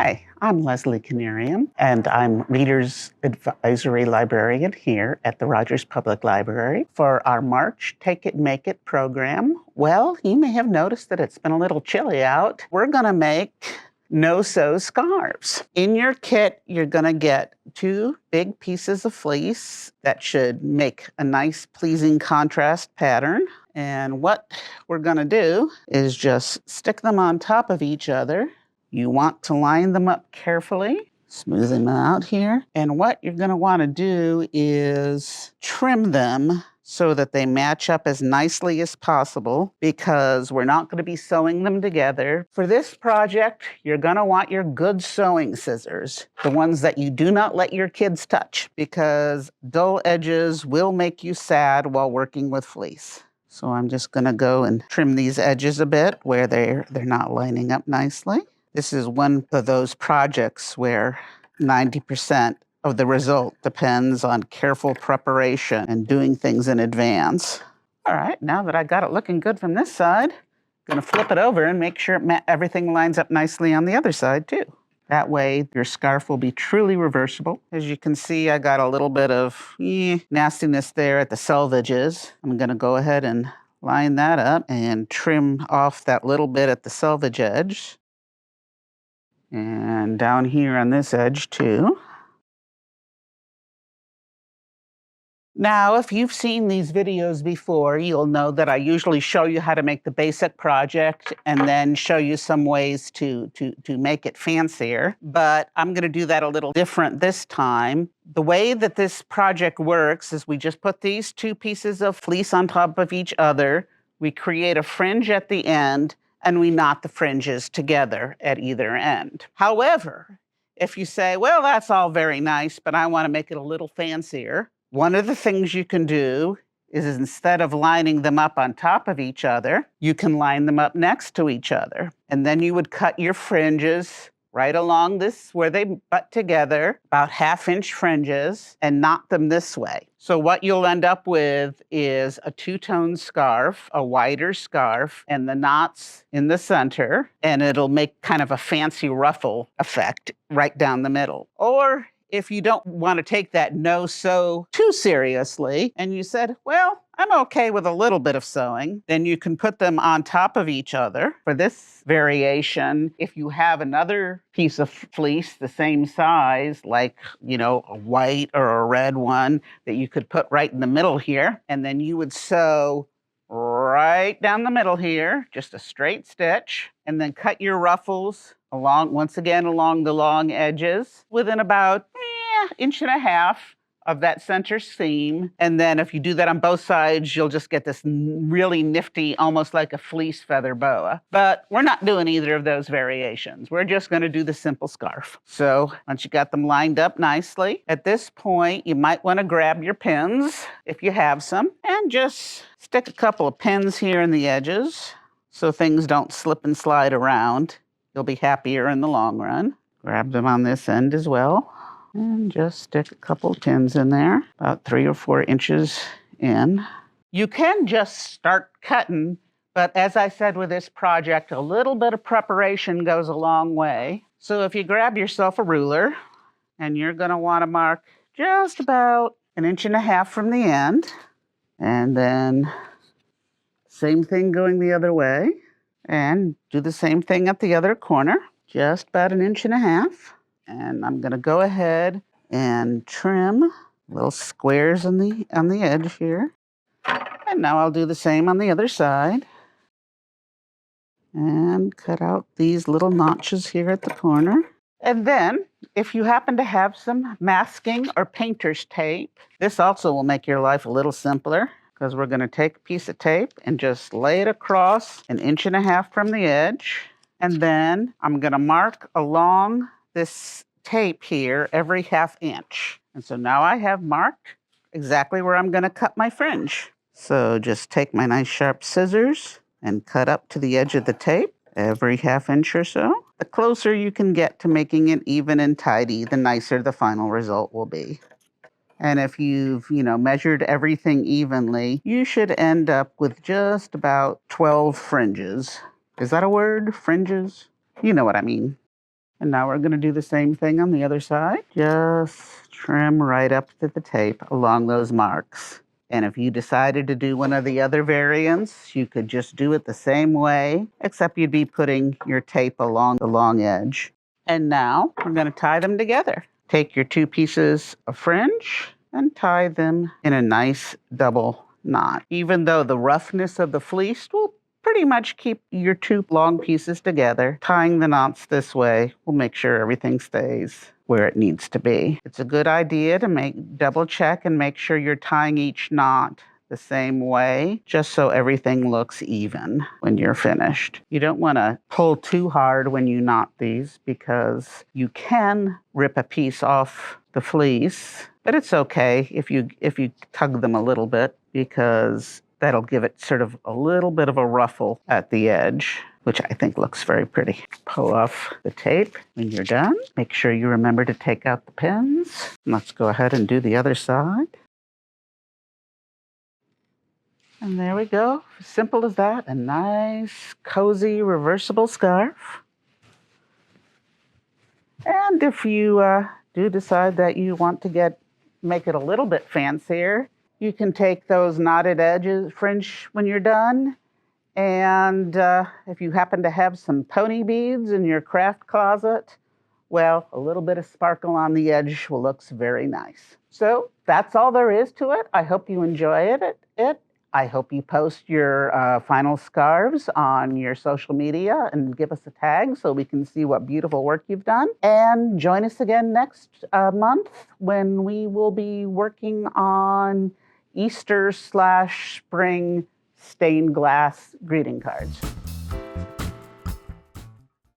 Hi, I'm Lesley Canarium, and I'm Reader's Advisory Librarian here at the Rogers Public Library. For our March Take It, Make It program, well, you may have noticed that it's been a little chilly out. We're going to make no-sew scarves. In your kit, you're going to get 2 big pieces of fleece that should make a nice, pleasing contrast pattern. And what we're going to do is just stick them on top of each other. You want to line them up carefully, smooth them out here. And what you're going to want to do is trim them so that they match up as nicely as possible, because we're not going to be sewing them together. For this project, you're going to want your good sewing scissors, the ones that you do not let your kids touch, because dull edges will make you sad while working with fleece. So I'm just going to go and trim these edges a bit where they're not lining up nicely. This is one of those projects where 90% of the result depends on careful preparation and doing things in advance. All right, now that I got it looking good from this side, I'm going to flip it over and make sure everything lines up nicely on the other side too. That way, your scarf will be truly reversible. As you can see, I got a little bit of nastiness there at the selvages. I'm going to go ahead and line that up and trim off that little bit at the selvage edge. And down here on this edge too. Now, if you've seen these videos before, you'll know that I usually show you how to make the basic project and then show you some ways to make it fancier. But I'm going to do that a little different this time. The way that this project works is we just put these 2 pieces of fleece on top of each other. We create a fringe at the end, and we knot the fringes together at either end. However, if you say, well, that's all very nice, but I want to make it a little fancier, one of the things you can do is instead of lining them up on top of each other, you can line them up next to each other. And then you would cut your fringes right along this where they butt together, about 1/2-inch fringes, and knot them this way. So what you'll end up with is a 2-tone scarf, a wider scarf, and the knots in the center, and it'll make kind of a fancy ruffle effect right down the middle. Or if you don't want to take that no-sew too seriously, and you said, well, I'm okay with a little bit of sewing, then you can put them on top of each other. For this variation, if you have another piece of fleece the same size, like, a white or a red one that you could put right in the middle here, and then you would sew right down the middle here, just a straight stitch, and then cut your ruffles once again along the long edges within about 1.5 inches of that center seam. And then if you do that on both sides, you'll just get this really nifty, almost like a fleece feather boa. But we're not doing either of those variations. We're just going to do the simple scarf. So once you got them lined up nicely, at this point, you might want to grab your pins, if you have some, and just stick a couple of pins here in the edges so things don't slip and slide around. You'll be happier in the long run. Grab them on this end as well. And just stick a couple pins in there, about 3 or 4 inches in. You can just start cutting, but as I said with this project, a little bit of preparation goes a long way. So if you grab yourself a ruler, and you're going to want to mark just about 1.5 inches from the end, and then same thing going the other way, and do the same thing at the other corner, just about 1.5 inches. And I'm going to go ahead and trim little squares on the edge here. And now I'll do the same on the other side. And cut out these little notches here at the corner. And then, if you happen to have some masking or painter's tape, this also will make your life a little simpler, because we're going to take a piece of tape and just lay it across 1.5 inches from the edge. And then I'm going to mark along this tape here every 1/2 inch. And so now I have marked exactly where I'm going to cut my fringe. So just take my nice sharp scissors and cut up to the edge of the tape every 1/2 inch or so. The closer you can get to making it even and tidy, the nicer the final result will be. And if you've, measured everything evenly, you should end up with just about 12 fringes. Is that a word? Fringes? You know what I mean. And now we're going to do the same thing on the other side. Just trim right up to the tape along those marks. And if you decided to do one of the other variants, you could just do it the same way, except you'd be putting your tape along the long edge. And now we're going to tie them together. Take your 2 pieces of fringe and tie them in a nice double knot. Even though the roughness of the fleece will pretty much keep your 2 long pieces together, tying the knots this way will make sure everything stays where it needs to be. It's a good idea to double check and make sure you're tying each knot the same way, just so everything looks even when you're finished. You don't want to pull too hard when you knot these because you can rip a piece off the fleece, but it's okay if you tug them a little bit because that'll give it sort of a little bit of a ruffle at the edge, which I think looks very pretty. Pull off the tape when you're done. Make sure you remember to take out the pins. Let's go ahead and do the other side. And there we go. Simple as that. A nice, cozy, reversible scarf. And if you do decide that you want to make it a little bit fancier, you can take those knotted edges, fringe when you're done. And if you happen to have some pony beads in your craft closet, well, a little bit of sparkle on the edge looks very nice. So that's all there is to it. I hope you enjoy it. I hope you post your final scarves on your social media and give us a tag so we can see what beautiful work you've done. And join us again next month when we will be working on Easter/spring stained glass greeting cards.